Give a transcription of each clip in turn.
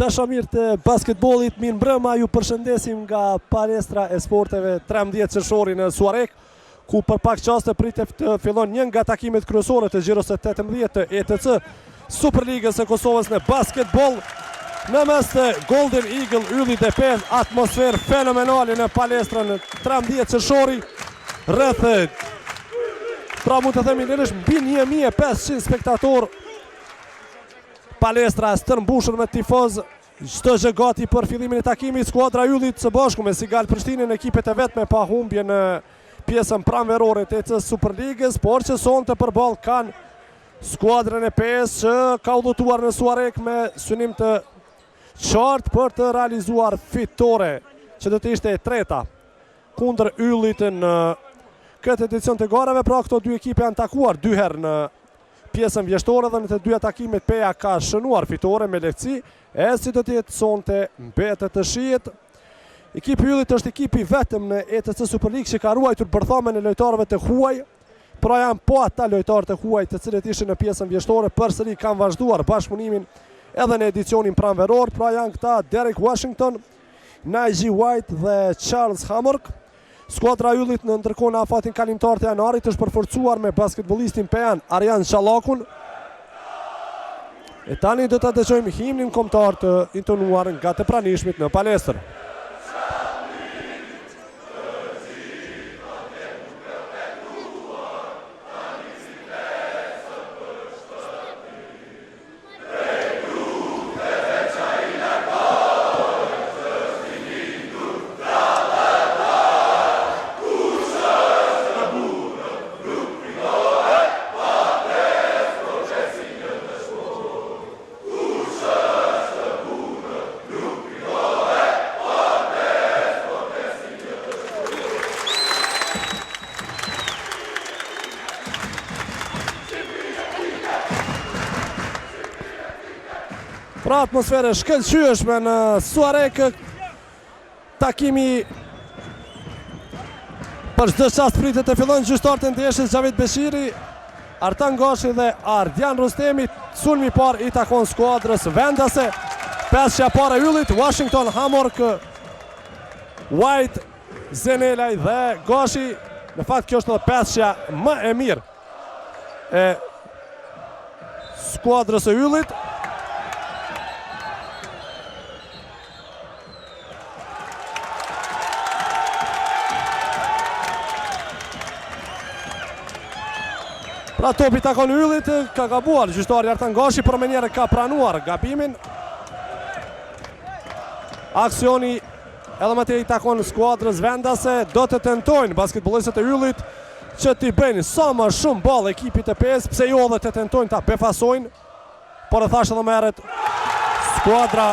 Dashamirë të basketbolit, mirë mbrëma, ju përshëndesim nga palestra e sporteve 13 qershori në Suarek, ku për pak qaste pritet të fillon një nga takimet kryesore të Gjiros 18 të ETC Superligës së Kosovës në basketbol. Në mes të Golden Eagle Yllit e 5, atmosferë fenomenale në palestrën 13 qershori, rreth pra mund të themi nërish mbi 1500 spektator. Palestra stërmbushur me tifoz, çdo gjë gati për fillimin e takimit. Skuadra Yllit së bashku me Sigal Prishtinën, ekipet e vetme pa humbje në pjesën pranverore të ETC Superligës, por që sonte përballë kanë skuadrën e 5 që ka udhëtuar në Suarek me synim të qartë për të realizuar fitore, që do të ishte e treta kundër Yllit në këtë edicion të garave. Pra këto dy ekipe janë takuar dy herë në pjesën vjeshtore dhe në të dyja takimet Peja ka shënuar fitore me lehtësi, e si do të jetë sonte mbetet të shihet. Ekipi i Yllit është ekipi vetëm në ETC Superligë që ka ruajtur bërthamen e lojtarëve të huaj, pra janë po ata lojtarë të huaj të cilët ishin në pjesën vjeshtore, përsëri kanë vazhduar bashkëpunimin edhe në edicionin pranveror, pra janë këta Derek Washington, Nigel White dhe Charles Hamork. Skuadra Yllit në ndërkohë në afatin kalimtar të janarit është përforcuar me basketbollistin pejan Arjan Shallakun. E tani do ta dëgjojmë himnin kombëtar të intonuar nga të pranishmit në palestër. Pra atmosferë shkëlqyeshme në Suarek, takimi për çdo çast pritet të fillojnë gjyqtarët e ndeshjes Xhavet Beshiri, Artan Gashi dhe Ardian Rustemi. Sulmi i parë i takon skuadrës vendase. Pesja e parë e Yllit, Washington, Hamork, White, Zenelaj dhe Gashi. Në fakt kjo është edhe pesja më e mirë e skuadrës së Yllit. Pra topi takon Yllit, ka gabuar gjyqtari Artan Gashi, por më njëherë ka pranuar gabimin. Aksioni edhe më tej takon skuadrës vendase. Do të tentojnë basketbollistët e Yllit që t'i bëjnë sa më shumë ball ekipit të pesë, pse jo edhe të tentojnë ta befasojnë. Por e thash edhe më herët, skuadra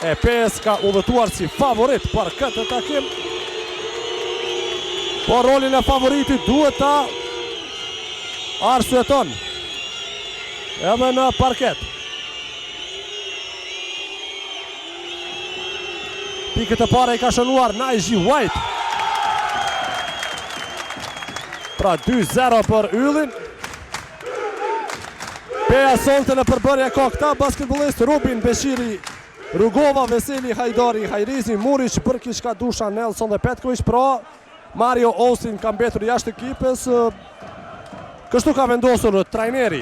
e pesë ka udhëtuar si favorit për këtë takim. Por rolin e favoritit duhet ta arsyeton edhe në parket. Pikët e para i ka shënuar Nigel White. Pra 2-0 për Yllin. Peja sonte në përbërje ka këta basketbolist: Rubin, Beshiri, Rugova, Veseli, Hajdari, Hajrizi, Muric, Bërkish, Kadusha, Nelson dhe Petkovic. Pra Mario Austin ka mbetur jashtë ekipës. Kështu ka vendosur trajneri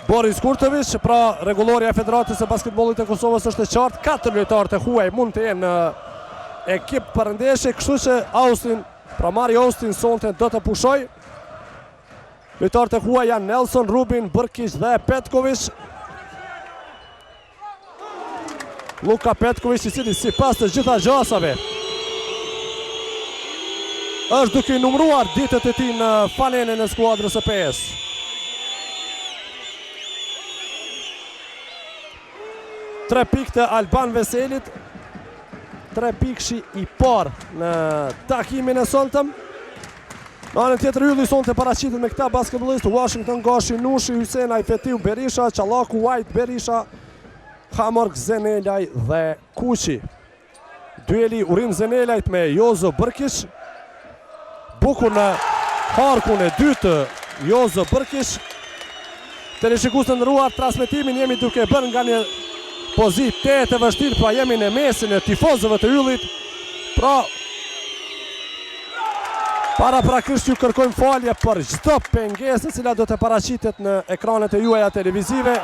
Boris Kurtovic. Pra rregullorja e Federatës së Basketbollit të Kosovës është e qartë, 4 lojtarë të huaj mund të jenë në ekip për ndeshje, kështu që Austin, pra Mario Austin sonte do të pushoj. Lojtarët e huaj janë Nelson, Rubin, Bërkish dhe Petkovic. Luka Petkovic, i cili sipas të gjitha gjasave është duke numëruar ditët e tij në falenën e skuadrës së PES. Tre pikë të Alban Veselit, 3 pikëshi i parë në takimin e sonte. Në anën tjetër Ylli sonte paraqitet me këta basketbollistë: Washington, Gashi, Nushi, Hysenaj, Fetiu, Berisha, Çallaku, White, Berisha, Hamork, Zenelaj dhe Kuqi. dueli Urim Zenelajt me Jozo Bërkish. Bukur në harkun e dytë Jozo Bërkish. Teleshikues të nderuar, transmetimin jemi duke bërë nga një pozitë të vështirë, pra jemi në mesin e tifozëve të Yllit. Pra paraprakisht ju kërkojmë falje për çdo pengesë e cila do të paraqitet në ekranet e juaja televizive.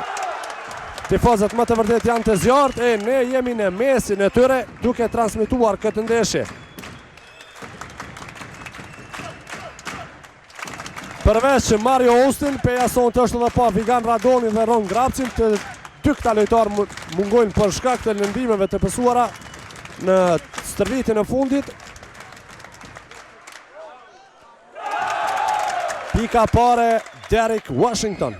Tifozët më të vërtet janë të zjarrt e ne jemi në mesin e tyre duke transmituar këtë ndeshje. Përveç Mario Austin, Peja Sonte është edhe pa Vigan Radoni dhe Ron Grapcin, të dy këta lojtarë mungojnë për shkak të lëndimeve të pësuara në stërvitin e fundit. Pika pare Derek Washington.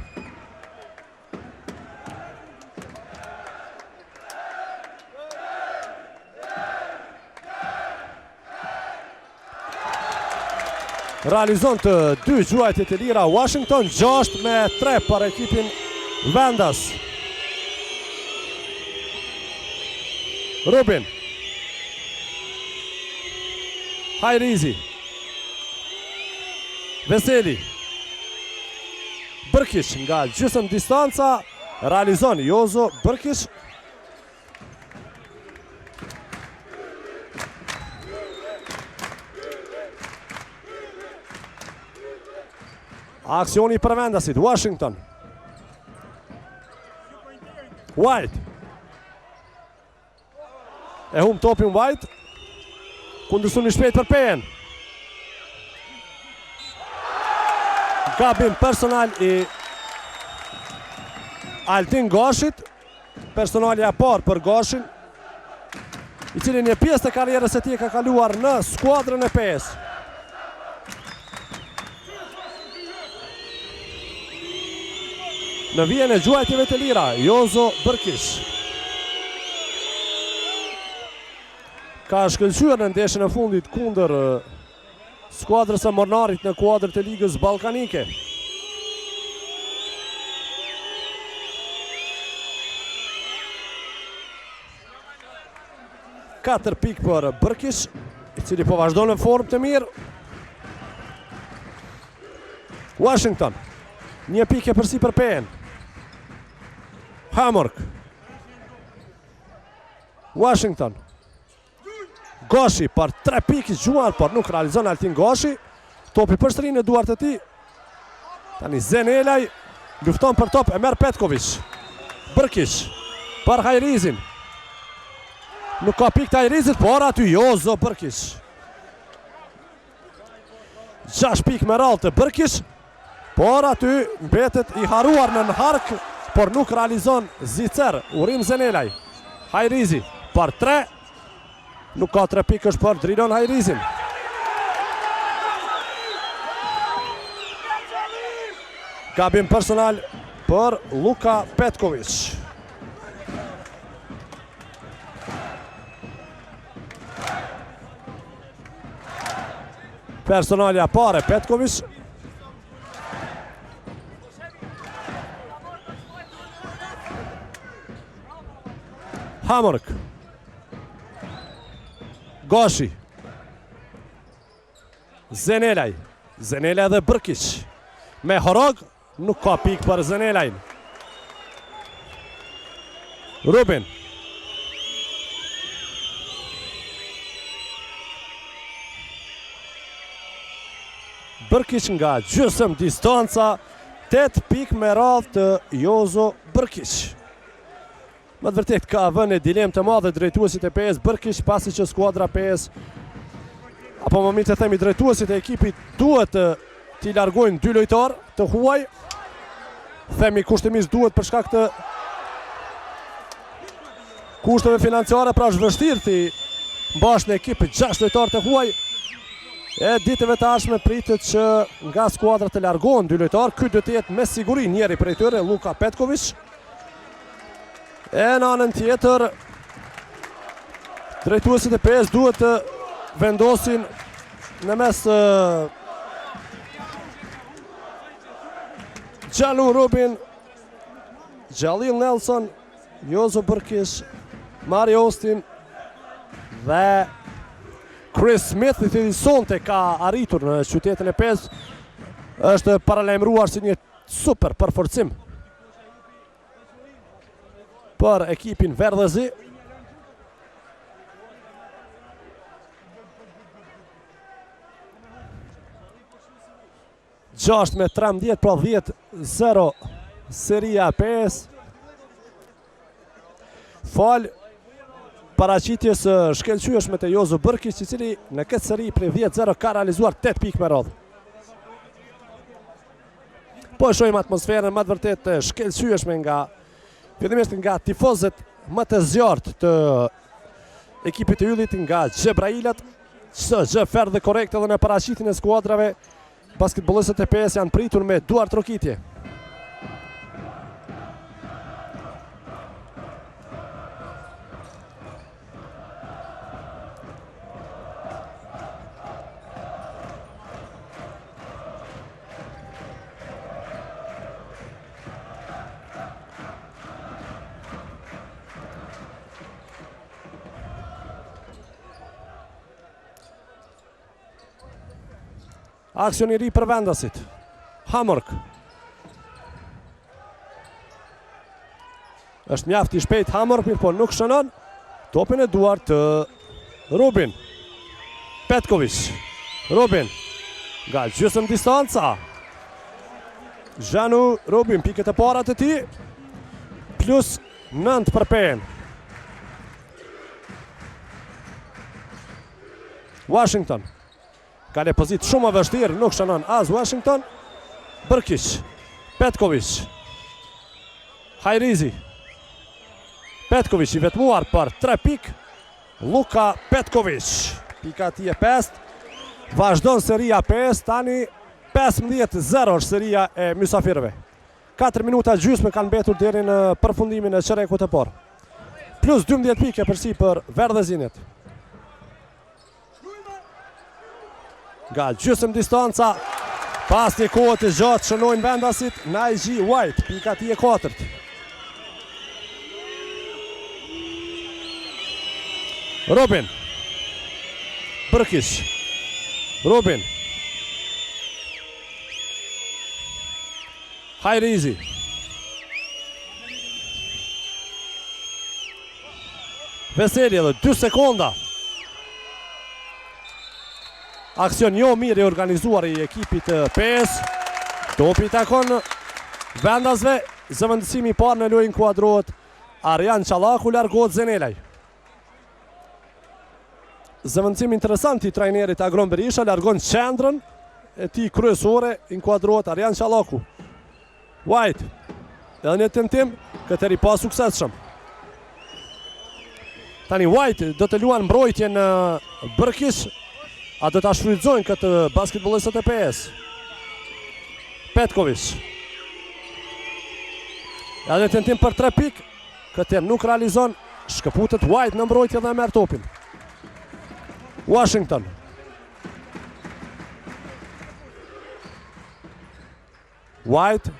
Realizon të dy gjuajtjet e lira Washington, 6-3 për ekipin Vendas. Rubin. Hajrizi. Veseli. Bërkish nga gjysmë distanca, realizon Jozo Bërkish. Aksioni për Vendasit, Washington. White. E hum topin White. Kundërshtim i shpejt për Pejen. Gabim personal i Altin Gashit. Personalja parë për Gashin, i cili një pjesë të karrierës e tij ka kaluar në skuadrën e Pejes. Në vijen e gjuajtjeve të lira, Jozo Bërkish. Ka shkëlqyer në ndeshjen e fundit kundër skuadrës së Mornarit në kuadrët e Ligës Ballkanike. Katër pikë për Bërkish, i cili po vazhdon në formë të mirë. Washington. Një pikë përsi për Pejen. Hamork. Washington. Gashi për 3 pikë gjuar, por nuk realizon Altin Gashi. Topi përsëri në duart e tij. Tani Zenelaj lufton për top, e merr Petković. Bërkish për Hajrizin. Nuk ka pikë të Hajrizit, por aty Jozo Bërkish. 6 pikë me radhë të Bërkish, por aty mbetet i haruar në hark, por nuk realizon Zicer. Urim Zenelaj. Hajrizi për 3. Nuk ka 3 pikësh për Drilon Hajrizin. Gabim personal për Luka Petković. Personalja pare Petković. Hamork. Gashi. Zenelaj. Zenelaj dhe Bërkish. Me Horog, nuk ka pikë për Zenelajn. Rubin. Bërkish nga gjysmë distanca, 8 pikë me radhë të Jozo Bërkish. Më të vërtet ka vënë dilemë të madhe drejtuesit e PS Bërkish, pasi që skuadra PS, apo më mirë të themi drejtuesit e ekipit, duhet t'i largojnë 2 lojtar të huaj. Themi kushtimisht duhet për shkak të kushteve financiare, pra është vështirë t'i mbash në ekipit 6 lojtar të huaj. E ditëve të ardhshme pritet që nga skuadra të largohen 2 lojtar. Ky do të jetë me siguri njëri prej tyre, Luka Petković. E në anën tjetër, drejtuesit e PS duhet të vendosin në mes Gjallu Rubin, Gjalil Nelson, Jozo Bërkish, Mario Austin Dhe Chris Smith i thedi sonte ka arritur në qytetin e Pezë, është paralajmëruar si një super përforcim për ekipin verdhezi. Gjasht me 13, pra 10-0 seria 5. Fal paraqitjes shkëlqyeshme te Jozo Bërkiç, i cili në këtë seri prej 10-0 ka realizuar 8 pikë me radhë. Po e shohim atmosferën më të vërtet shkëlqyeshme fillimisht nga tifozët më të zjarrt të ekipit të Yllit, nga Xhebrailat. Çdo gjë ferr dhe korrekte edhe në paraqitjen e skuadrave. Basketbollistët e PS janë pritur me duar trokitje. Aksion i ri për vendasit. Hamork. Është mjaft i shpejt Hamork, mirë po nuk shënon. Topin e duar të Rubin. Petković. Rubin. Nga gjysmë distanca. Zhanu Rubin, pikët e para të tij. Plus 9 për PN. Washington. Ka një pozit shumë e vështirë, nuk shënon as Washington. Bërkić. Petković. Hajrizi. Petković i vetmuar për 3 pikë. Luka Petković. Pika ti e 5. Vazhdon seria 5, tani 15-0 është seria e mysafirëve. 4 minuta gjysmë kanë mbetur deri në përfundimin e çerrekut të parë. Plus 12 pikë përsi për verdhezinit. Nga gjysmë distanca, pas një kohë të gjatë shënojnë vendasit Naiji White, pika ti e 4. Rubin. Bërkić. Rubin. Hajrizi. Veseli edhe 2 sekonda. Aksion jo mirë e organizuar i ekipit PS. Topi takon vendasve. Zëvendësimi i parë në lojën kuadrohet. Arjan Qallaku largohet Zenelaj. Zëvendësim interesant i trajnerit Agron Berisha, largon qendrën e tij kryesore, inkuadrohet Arjan Qallaku. White. Edhe një tentim, këtë eri pa suksesshëm. Tani White do të luan mbrojtjen Bërkić. A do të shfrytëzojnë këtë basketbollistët e PS. Petković. Edhe tentim për 3 pikë. Këtë nuk realizon. Shkëputet White në mbrojtje dhe merr topin. Washington. White.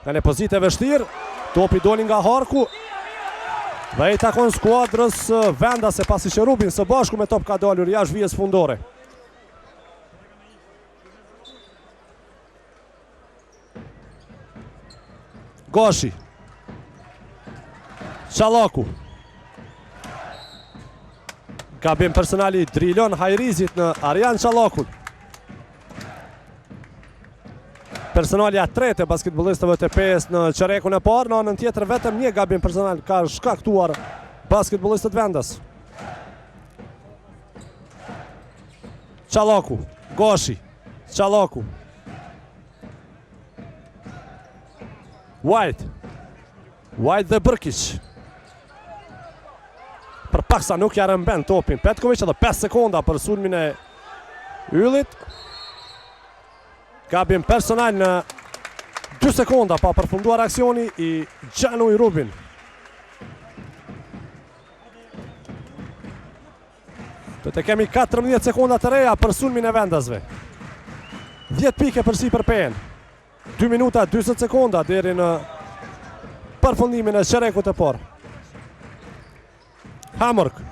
Ka një pozitë e vështirë. Topi doli nga harku. Dhe i takon skuadrës vendase pasi që Rubin së bashku me top ka dalur jashtë vijës fundore. Goshi. Qallaku. Gabim personali drilon Hajrizit në Arjan Qallakun. Personalja tretë e basketbollistëve të PS në çerrekun e parë, në anën tjetër vetëm një gabim personal ka shkaktuar basketbollistët vendas. Qallaku, Goshi, Qallaku. White. White dhe Bërkić. Për paksa nuk ja rëmben topin Petković, edhe 5 sekonda për sulmin e Yllit. Gabim personal në 2 sekonda pa përfunduar aksioni i Xhanuj Rubin. Do të kemi 14 sekonda të reja për sulmin e vendasve. 10 pike përsi për PN. 2 minuta 20 sekonda deri në përfundimin e çerrekut të parë. Hamork.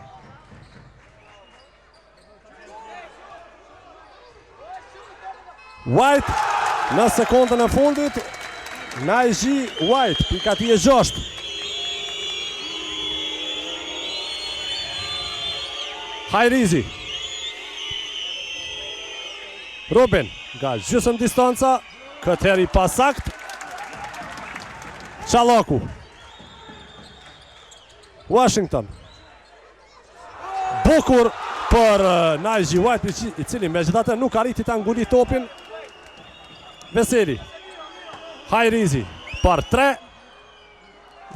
White në sekundën e fundit. Naji White, pika ti e 6. Hajrizi. Ruben, nga gjysëm distanca, këtë heri pasakt. Çallaku. Washington. Bukur për Naji White, i cili megjithatë nuk arriti ta nguli topin. Veseli. Hajrizi për 3.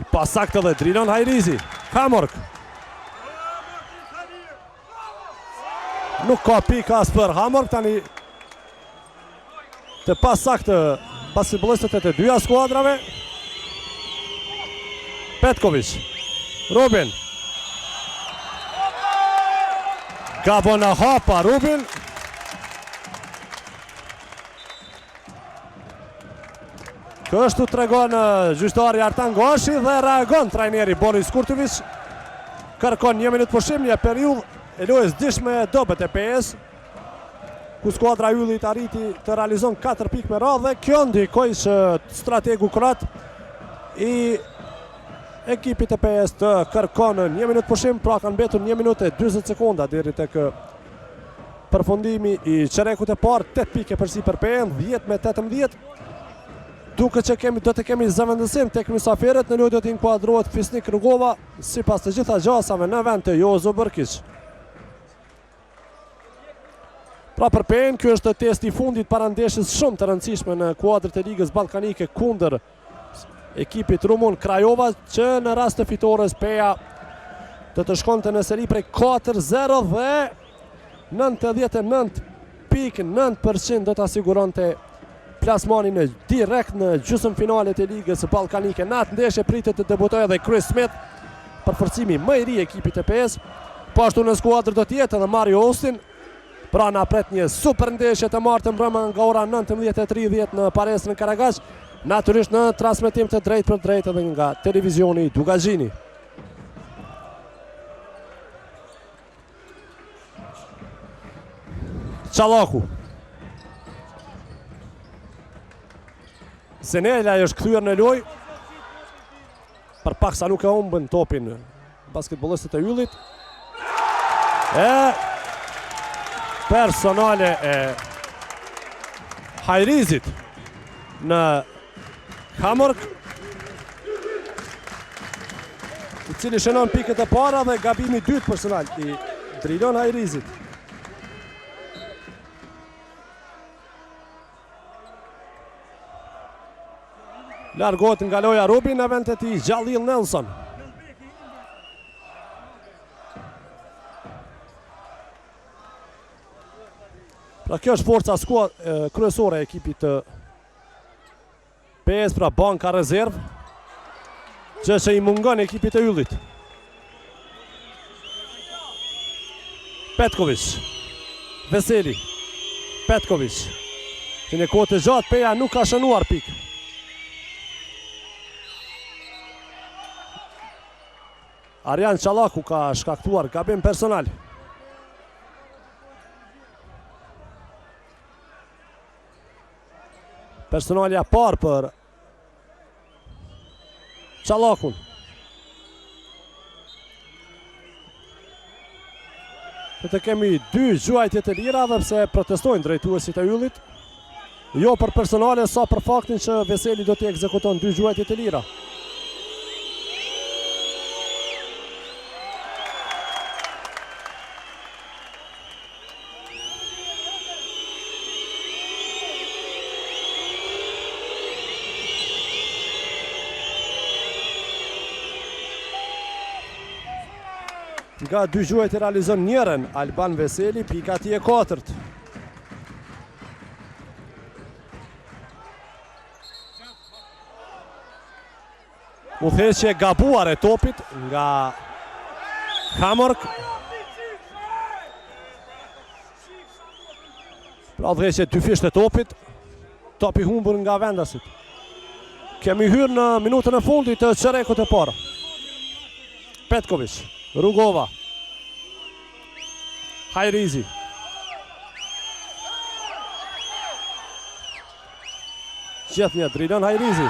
I pasakt edhe drinon Hajrizi. Hamork. Nuk ka pika as për Hamork, tani të pasaktë basketbollistët e të dyja skuadrave. Petković. Ruben. Gabon në hapa Ruben. Kështu tregon gjyqtari Artan Goshi dhe reagon trajneri Boris Kurtović. Kërkon 1 minutë pushim, një periudhë e lojës dishme e dobët e PS, ku skuadra e Yllit arriti të realizon 4 pikë me radhë dhe kjo ndikoi që strategu kroat i ekipit e PS të kërkon 1 minutë pushim, pra kanë mbetur 1 minutë e 40 sekonda deri tek përfundimi i çerekut të parë. 8 pikë përsipër PN, 10-18. Duke që do të kemi zëvendësim tek mysafirët, në lojë do të inkuadrohet Fisnik Rugova sipas të gjitha gjasave në vend të Jozo Bërkić. Pra për PN, kjo është testi i fundit para ndeshjes shumë të rëndësishme në kuadrët e Ligës Ballkanike kundër ekipit rumun Krajova, që në rast të fitores PEA të shkonte në seri prej 4-0 dhe 99.9% do të asiguronte plasmanin direkt në gjysmë finalet e Ligës Ballkanike. Në atë ndeshje pritet të debutojë edhe Chris Smith, përforcimi më i ri ekipit e PS. Po ashtu në skuadrë do të jetë edhe Mario Austin. Pra na pret një super ndeshje të martë mbrëmë nga ora 19:30 në Pares në Karagaj, natyrisht në transmetim të drejtë për drejtë edhe nga televizioni Dugazhini. Çallaku. Zenela është kthyer në lojë. Përpaksa nuk e humbën topin basketbollistët e Yllit. Personale e Hajrizit në Hamork, i cili shënon pikët e para dhe gabimi dytë personal i Drilon Hajrizit. Largohet nga loja Rubi në vend të tij Jalil Nelson. Pra kjo është forca kryesore e ekipit të PS, pra banka rezervë, që i mungon ekipit të Yllit. Petković. Veseli. Petković. Që në kohë të gjatë PEA nuk ka shënuar pikë. Arjan Çallaku ka shkaktuar gabim personal. Personalja parë për Çallakun. Të kemi 2 gjuajtje të lira dhe pse protestojnë drejtuesit e Yllit. Jo për personale, sa për faktin që Veseli do t'i ekzekuton 2 gjuajtje të lira. Nga 2 gjuajt i realizon njëren Alban Veseli, pika ti e 4. Udhëheqje gabuar e topit nga Hamork. Pra udhëheqje dyfisht e topit, topi humbur nga vendasit. Kemi hyrë në minutën e fundit të çerekut të parë. Petković. Rugova. Hajrizi. gjithë një Drilon Hajrizi.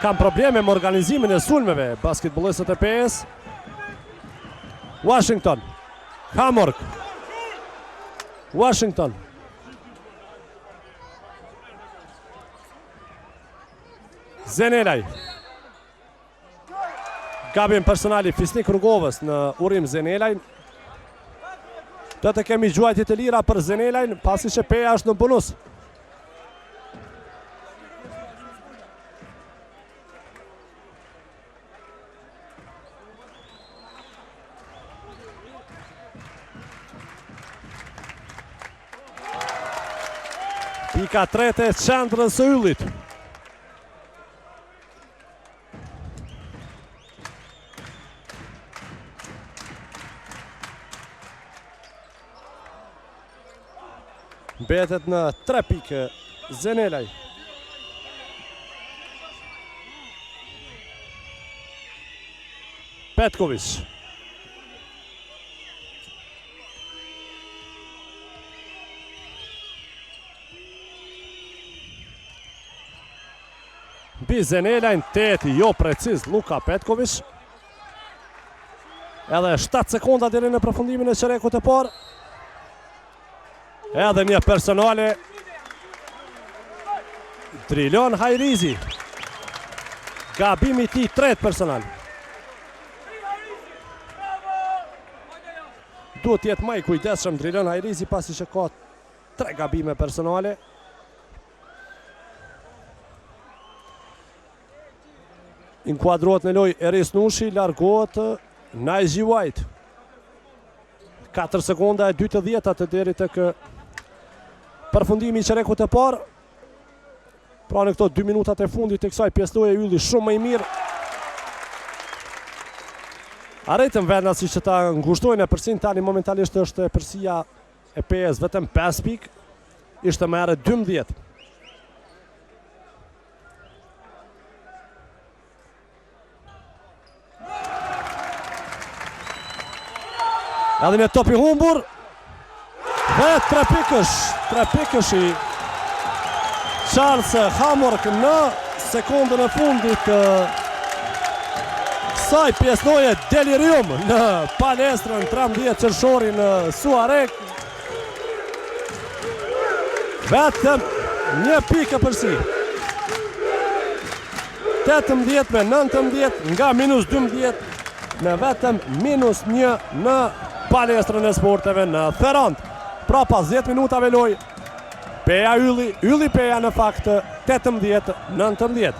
Kam probleme me organizimin e sulmeve basketbolistët e PES. Washington. Hamork. Washington. Zenelaj. Gabim personali Fisnik Rrugovës në urim Zenelaj. Do të kemi gjuajtje të lira për Zenelaj, pasi që PEA është në bonus. Pika trete e qendrës së Yllit. Mbetet në 3 pikë Zenelaj. Petković. Mbi Zenelaj në 8 jo preciz Luka Petković. Edhe 7 sekonda deri në përfundimin e çerekut të parë. Edhe një personale Drilon Hajrizi. Gabimi ti tret personal. Duhet jetë më i kujdesshëm Drilon Hajrizi pasi që ka 3 gabime personale. Inkuadrohet në lojë Eris Nushi, largohet Naiji White. 4 sekonda e 2:10 deri tek përfundimi i çerekut të parë. Pra në këto 2 minutat e fundit të kësaj pjesëloje Ylli shumë më i mirë. Arritën vendas si që ta ngushtojnë e përsin, tani momentalisht është përsia e PES vetëm 5 pikë, ishte më herët 12. Edhe një top i humbur. Dhe 3 pikësh i Charles Hamork në sekundën e fundit kësaj pjesëloje delirium në palestrën 13 qershori në Suarek. Vetëm një pikë përsi. 18 me 19 nga -12 në vetëm -1 në palestrën e sporteve në Therant. Pra pas 10 minutave loj, PEA Ylli PEA në fakt 18-19.